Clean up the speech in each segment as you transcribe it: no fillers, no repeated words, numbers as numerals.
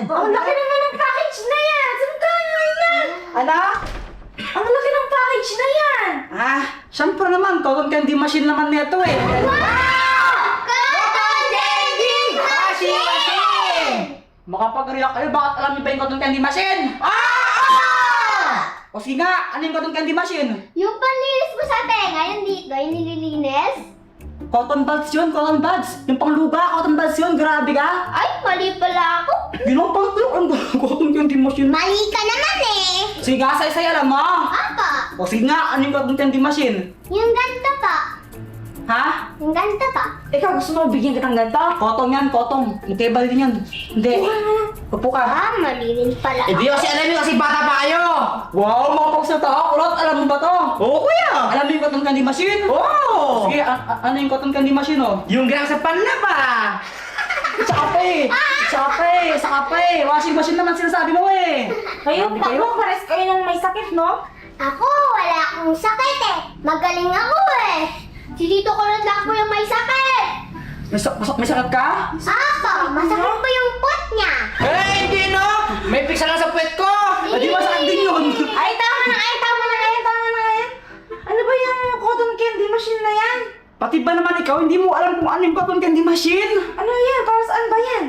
Ang laki naman ng package na yan! Saan ka yan? Anak? Ang laki ng package na yan! Siyempre naman, cotton candy machine naman nito eh. Wow! Cotton candy machine! Makapag-react kayo, bakit alam niyo ba yung cotton candy machine? O sige nga, ano yung cotton candy machine? Yung panlinis mo sa tenga, yung dito, yung nililinis? Cotton buds yun, cotton buds. Yung pangluba, cotton buds yun, grabe ka. Ay, mali pala ako. Ginawa pa ang cotton candy machine. Mali ka naman eh. Sige nga, say alam mo. Apa, O sige nga, ano yung cotton candy machine? yung ganito pa. Ha? Yung ganito pa. Ikaw, gusto mo bigyan kitang ganito? Cotton yan, cotton. Matibay din yan. Hindi. Upo ka. Mali rin pala. Hindi kasi alam niyo kasi bata pa kayo! Wow, makapagsalita ako. Kulot, alam mo ba to? Oo, kuya! Alam mo yung cotton candy machine? Oo! Sige, ano yung cotton candy machine, oh? Yung gang sa panlaba! Saka pa eh. Washing machine naman sinasabi mo eh. Kayo, Hindi kayo? pares kayo ng may sakit, no? Ako, wala akong sakit eh. Magaling ako eh. Si Tito ko lang po yung may sakit. May sakit ka? Apa, masakit po yung pot niya. Eh, hindi no! May pizza lang sa puwet ko! Hindi masakit din yun. Ay, tama na yan! Ano ba yung cotton candy machine na yan? Pati ba naman ikaw, hindi mo alam kung ano yung cotton candy machine? Ano yan? Para saan ba yan?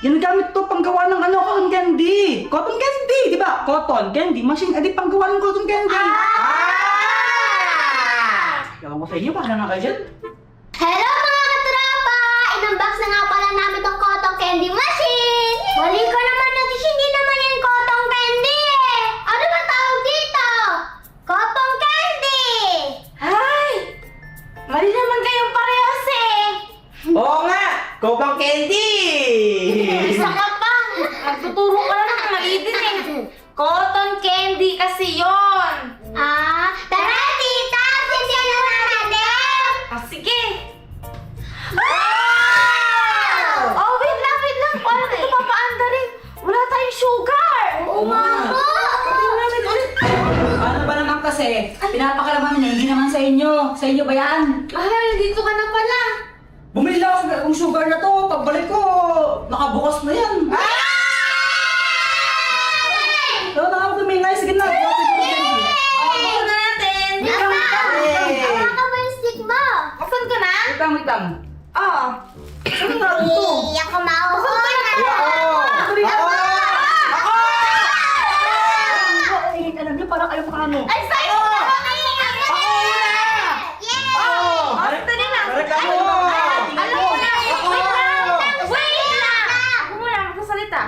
Ginagamit to panggawa ng cotton candy. Cotton candy, di ba? Cotton candy machine, edi panggawa ng cotton candy. Ewan ko sa inyo, paano na kayo dyan? Hello mga katropa! Inunbox na nga pala namin tong cotton candy machine! Mali ka naman natin, hindi naman yan cotton candy eh! Ano ba tawag dito? Cotton candy! Ay! Mali naman kayong parehas eh! Oo nga! Kopang candy! Isa ka pa! Nagtuturo ka lang ng mali din eh! Cotton candy kasi yon. Tara tita! Sisiyan na natin! Ah, sige! Oh, wait lang! Paano ito papaanda rin? Wala tayong sugar! Oo nga po! Ano ba naman kasi? Pinapakalaman niyo, hindi naman sa inyo. Sa inyo ba yan? Ay, dito ka na pala! Bumili lang ako ng sugar na to. Pagbalik ko, nakabukas na yan. Ito na ako tumingay. Sige na. Buko na natin! Wala ka ba yung stick mo? Asan ka na? Wait lang. Ah! Ano na ito? Hindi ako mauuna! Alam niyo, parang ayaw paano. Ay, sa'yo na kami! Yeah! Dali na! Reklamo! Alam mo na! Wait lang! Wait lang! Ako muna magsasalita.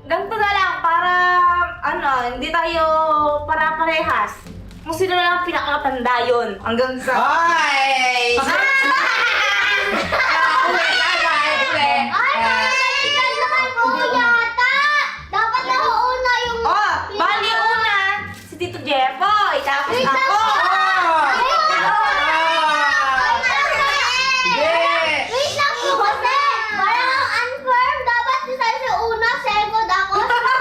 Ganito na lang para, hindi tayo para-parehas. Kung sino na lang pinakatanda yun. Hanggang sa... Ay! Ay, malitan naman po yata! Dapat nauuna yung... Oh! Bali una! Si Tito Jeffoy! Tapos Wait lang! ako! Wait lang po kasi! Parang ang unfair. Dapat si Sai una, second ako. Oo! Tama!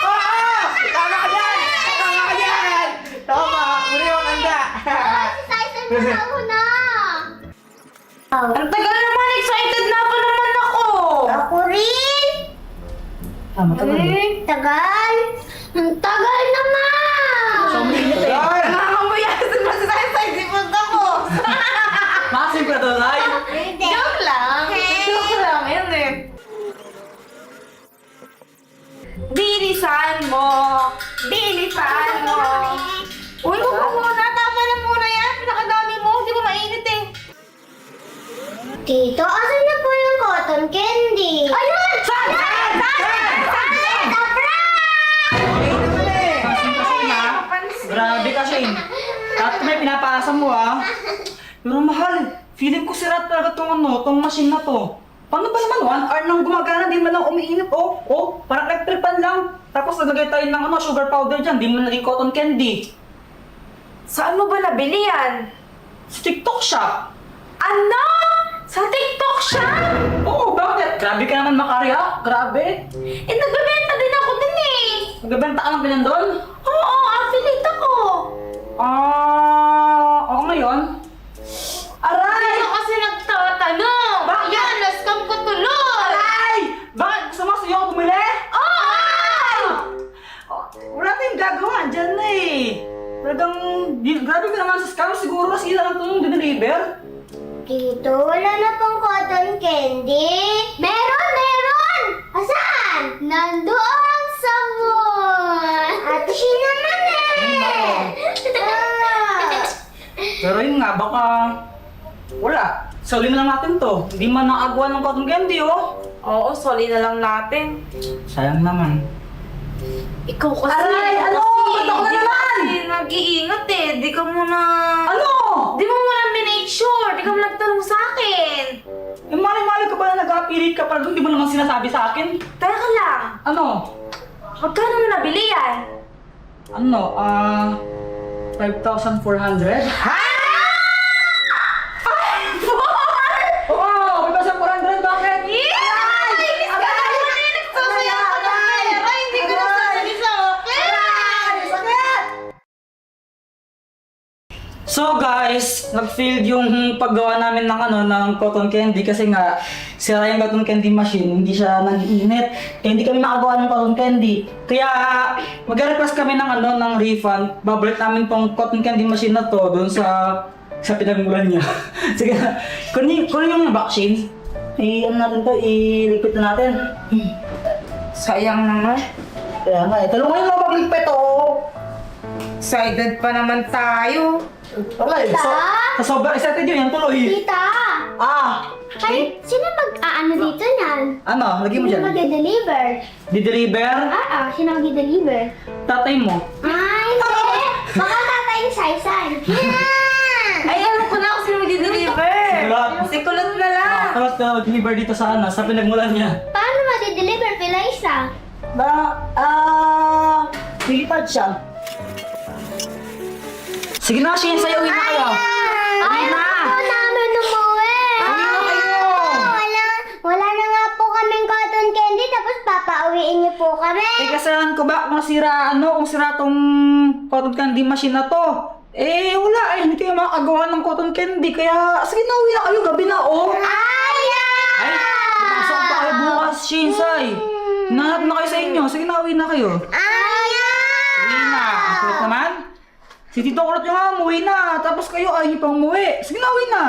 Oo! Tama ka dyan! Tama ka dyan! Tama! Muli yung handa! Si Sai una. Ang tagal naman! Excited na pa naman ako! Ako rin! Tagal! Ang tagal naman! Yan! Nakakamayasin mo si Sai Sai! Sipag ako! Masim ka doon, ay. Joke lang! Joke lang! Yun eh! Bilisan mo! Bilisan mo! Uy, huwag mo muna! Tama na muna yan! Pinakadami mo! Hindi mo mainit eh! Tito, asan na po yung cotton candy? Ayun! Saan? Masim ha. Grabe ka, Shane. At may pinapaasa mo ha. Pero mahal, feeling ko sira talaga tong machine na to. Paano ba naman 1 hour nang gumagana, di man lang umiinit parang nagtripan lang. Tapos nagagay tayo ng sugar powder dyan, di man naging cotton candy. Saan mo ba nabili yan? Sa TikTok shop. Ano? Sa TikTok siya? Oo, bakit? Grabe ka naman makarya. Grabe. Nagbebenta din ako din eh! Nagbebenta ka ng pinandun? Oo, affiliate ako! Oo ngayon. Aray! Ano kasi nagtatanong? Bakit? Yan, na-scam ko tuloy! Aray! Bakit gusto mo na-deliver? Tito, wala na pong cotton candy. Meron! Asan? Nandoon sa mall. Ate Shin naman Pero yun nga, baka wala. Sali na lang natin to. Hindi man nakagawa ng cotton candy, oh. Oo, soli na lang natin. Sayang naman. Ikaw kasi. Aray, ano? Ba't ako na naman? Nag-iingat eh. Di ka muna... Ano? Di mo muna minake sure. Di ka muna nagtanong sa akin. Eh, mali-mali ka ba na nag-apilit ka pa doon? Di mo naman sinasabi sa akin? Teka lang. Ano? Magkano mo nabili yan? Ano? 5,400? Ha? Oo! 5,400! Bakit? So guys, nag-failed yung paggawa namin ng cotton candy kasi nga sira yung cotton candy machine, hindi siya nag-iinit. Kaya hindi kami makagawa ng cotton candy. Kaya mag-request kami ng refund. Babalik namin tong cotton candy machine na to doon sa pinagmulan niya. Sige, kunin yung vaccine. Natin to, i-liquid na natin. Sayang naman. Kaya nga, talungan mo mag-liquid to. Excited pa naman tayo. Okay, sa sobrang excited yun, yan tuloy. Tita! Ay, sino mag-aano dito niyan? Ano, lagyan mo Sino dyan. mag-deliver? Di-deliver? Sino mag-deliver? Tatay mo. Ay, hindi! Baka tatay yung saysay. Ay, alam ko na kung sino mag-deliver. Kulot. Si Kulot na lang. Tapos ka mag-deliver dito sa sa pinagmulan niya. Paano mag-deliver, Pilaysa? Lilipad siya. Sige na, Shin, sayawin na kayo. Ay, ayaw namin umuwi. Uwi na kayo. Wala na nga po kaming cotton candy, tapos papauwiin niyo po kami. Eh, kasalanan ko ba kung sira tong cotton candy machine na to? Eh, wala eh. Hindi kayo makagawa ng cotton candy. Kaya, sige na, uwi na kayo. Gabi na, oh. Ay, pasok pa kayo bukas, Shinsay. Nahanap na kayo sa inyo. Sige na, uwi na kayo. Uwi na. Ang kulit naman. Si Tito Kulot yung nga, umuwi na. Tapos kayo, ay pang umuwi. Sige na, uwi na.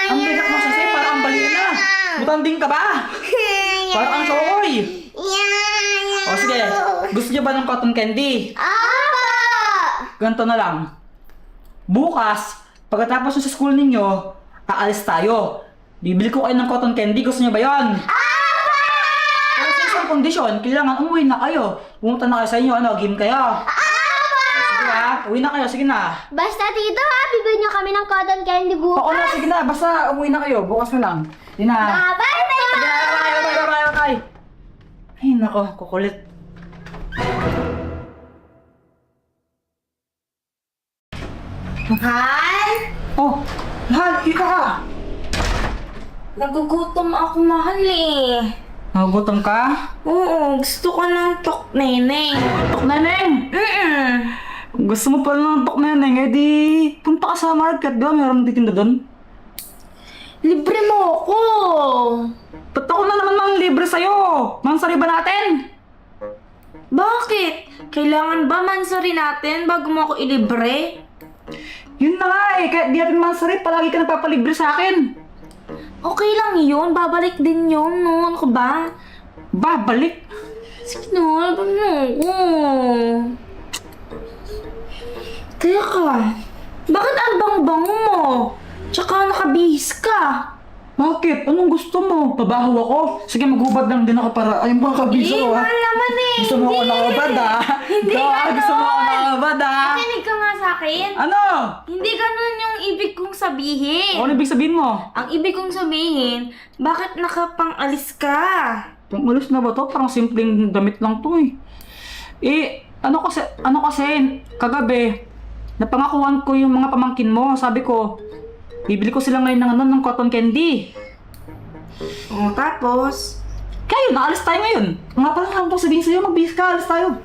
Ang bigat mo kasi, parang ang bali na. Butanding ka ba? Parang ang sokoy. O sige, gusto niyo ba ng cotton candy? Ganito na lang. Bukas, pagkatapos nyo sa school ninyo, aalis tayo. Bibili ko kayo ng cotton candy. Gusto niyo ba yon? Pero sa isang kondisyon, kailangan umuwi na kayo. Pumunta na kayo sa inyo, game kayo. Sige ha, uwi na kayo, sige na. Basta tito ha, bibigyan niyo kami ng cotton candy bukas. Oo na, sige na, basta umuwi na kayo. Bukas na lang. Sige na. Bye, bye, bye. Bye. Ay nako, kukulit. Mahal? Oh, mahal, ika ka. Nagugutom ako, mahal eh. Nagugutom ka? Oo, gusto ko ng tok neneng. Tok neneng! Gusto mo pala ng tok neneng, eh di punta ka sa market, ba? Meron titinda doon. Libre mo ako. Ba't ako na naman mang libre sa'yo? Mansari ba natin? Bakit? Kailangan ba mansari natin bago mo ako ilibre? Yun na nga eh, kahit di natin mansari, palagi ka napapalibre sa akin. Okay lang yun, babalik din yun, no? Ano ka ba? Babalik? Sige na, laban mo ako. Teka, bakit ang bango-bango mo? Tsaka nakabihis ka. Bakit? Anong gusto mo? Pabaho ako? Sige, maghubad lang din ako para ayun ba kabiso ko ha? mahal naman eh. Gusto mo ako nakabad ha? Hindi Gusto mo ako ganon. nakabad ha? Makinig ka nga sa akin. Ano? Hindi ganun yung ibig kong sabihin. Ano ibig sabihin mo? Ang ibig kong sabihin, bakit nakapang-alis ka? Umalis na ba to? Parang simpleng damit lang to eh. Eh, ano kasi, kagabi, napangakuan ko yung mga pamangkin mo. Sabi ko, bibili ko sila ngayon ng cotton candy. O, tapos? Kaya yun, naalis tayo ngayon. Nga pala, ano ko sabihin sa'yo, magbihis ka, alis tayo.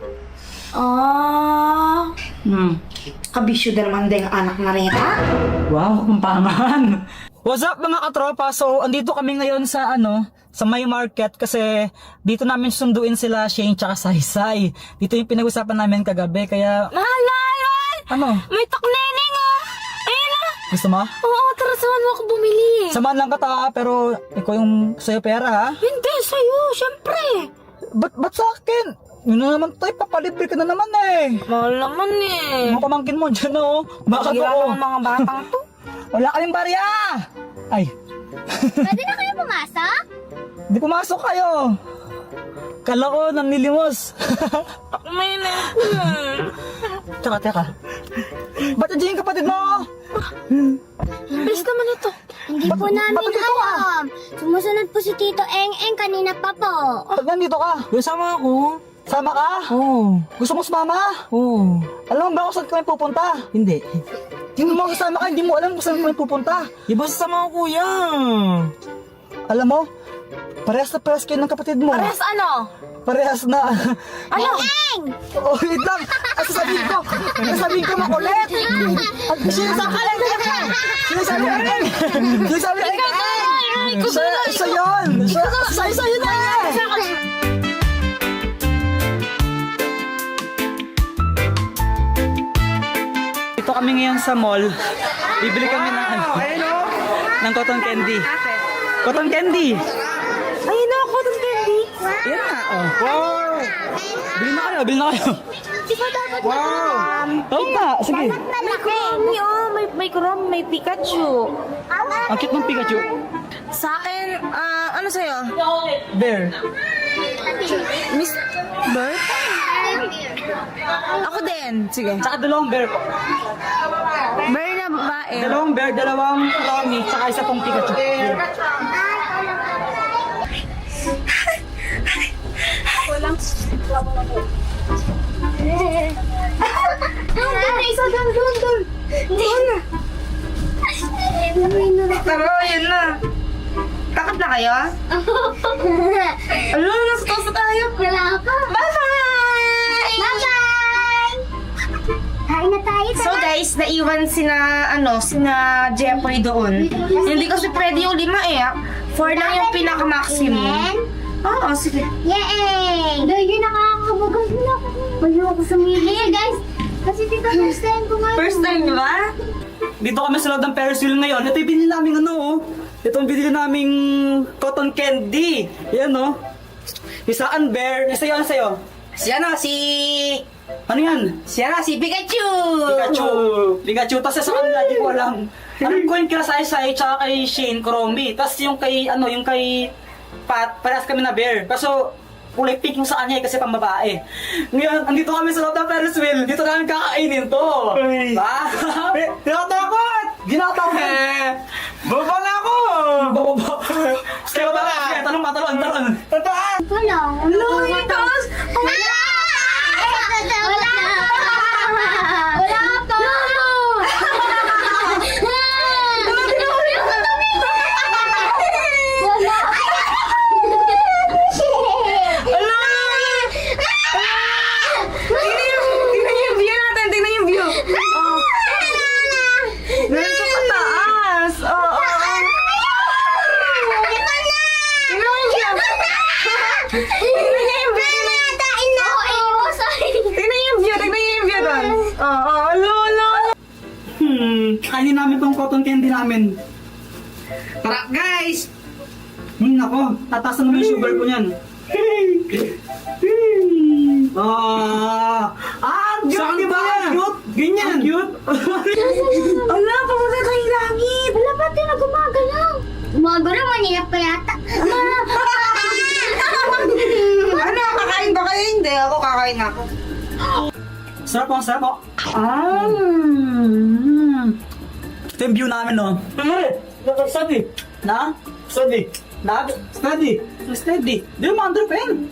Kabisyo din naman din ang anak na reta. Wow, kumpangan. What's up mga katropa? So, andito kami ngayon sa sa May Market kasi dito namin sunduin sila Shane tsaka Saysay. Dito yung pinag-usapan namin kagabi kaya Mahal! ano? May tokneneng oh! Ayun na! Gusto mo? Oo, tara, samahan mo ako bumili. Samahan lang kita ha, pero ikaw yung sa'yo pera ha. Hindi, sa'yo, syempre. Ba't sa akin? Yun na naman tayo, papalibre ka na naman eh. Mahal naman eh. Mga pamangkin mo dyan oh. Bakit Sige ako? lang ang mga batang to. Wala kayong barya! Ay, Pwede na kayo pumasok? di pumasok kayo. Kala ko nanlilimos. May na. Teka. Ba't nandiyan yung kapatid mo? Best naman ito. Hindi po namin ba't nandito ka? alam. Sumusunod po si Tito Eng kanina pa po. Ba't nandito ka? Kasama ako. Sama ka? Oo. Gusto mo sumama? Oo. Alam mo ba kung saan kami pupunta? Hindi. Hindi mo kasama ka, hindi mo alam kung saan kami pupunta. Iba sasama ko, kuya. Alam mo, parehas na parehas kayo ng kapatid mo. Parehas ano? Parehas na. Ano? Eng! Oh, wait lang. Ang sasabihin ko makulit. Sinasabi Siya yun. Sa'yo na eh. Dito kami ngayon sa mall. Bibili kami ng ng cotton candy. Cotton candy. Ayun na, cotton candy. Yan na. Oh. Wow. Bili na kayo. Di ba dapat Wow. Oo nga. Sige. malaki? May Chrome, may Pikachu. Ang cute ng Pikachu. Sa akin, ano sa'yo? Bear. Miss Bird? Ako din. Sige. Tsaka dalawang bear po. Bird na babae. Dalawang bear, dalawang Romy, tsaka isa pong Pikachu. Isa doon. Tara, yun na. Takot na kayo? Ano, nasa toast na tayo. Wala pa. Bye-bye! Bye-bye! Kain na tayo. So guys, naiwan sina Jeffrey doon. Hindi kasi pwede yung 5 eh. 4 lang yung pinaka-maximum. Oo, sige. Yay! Dahil nakakabagas na ako. Ayoko sumili. Hey guys, kasi dito first time ko ngayon. First time, di ba? Dito kami sa loob ng Ferris wheel ngayon. Ito yung binili namin Ito yung binili naming cotton candy. Yan Isa ang bear. Isa yun sa'yo. Ano yan? Si Pikachu! Pikachu. Tapos sa kanila, di ko alam. Alam ko yung kila Sai tsaka kay Shane, Chromie. Tapos yung kay Pat, parehas kami na bear. Kaso, kulay pink yung sa kanya kasi pang babae. Ngayon, andito kami sa loob ng Ferris wheel. Dito namin kakainin to. Ba? Tinatakot! Ginatakot! Baba na ako! Bababa. Kaya ba? Sige, talon. Tataan! Wala. Loy, taas! Wala! Wala pa! Wala pa! Tingnan yung view natin, tingnan yung view. Ganito ka taas. Tingnan yung view doon. Lolo. Kainin namin tong cotton candy namin. Tara, guys! Nako, tatasan mo yung sugar ko niyan. Ang cute, Saan di ba? ba yan? Cute. Ganyan. Ang cute. Ala, papunta tayong langit. Wala pa din na gumagalaw. Gumagalaw, manilap pa yata. Ano, kakain ba kayo? Hindi, ako kakain ako. Sarap po. Ito yung view namin, Steady. Steady. Steady. Di mo under pen.